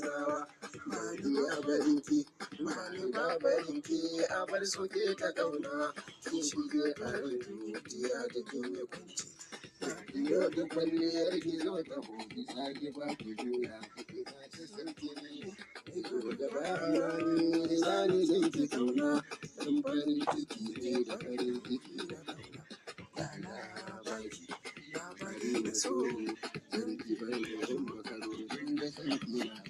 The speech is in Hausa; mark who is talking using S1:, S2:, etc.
S1: zawa Mariya barinki Mariya barinki a bar soke ta kauna kin shige a rubuciya da kin yi kwanci yau da kwalliyar ki zo ta hobi sake ba ki juya ki ba ta sarki ne ko da ba rani da zani zan ki kauna dan farin ciki ne da farin ciki na kauna ya baki ya bari na so zan ki bar da makarorin da sarki na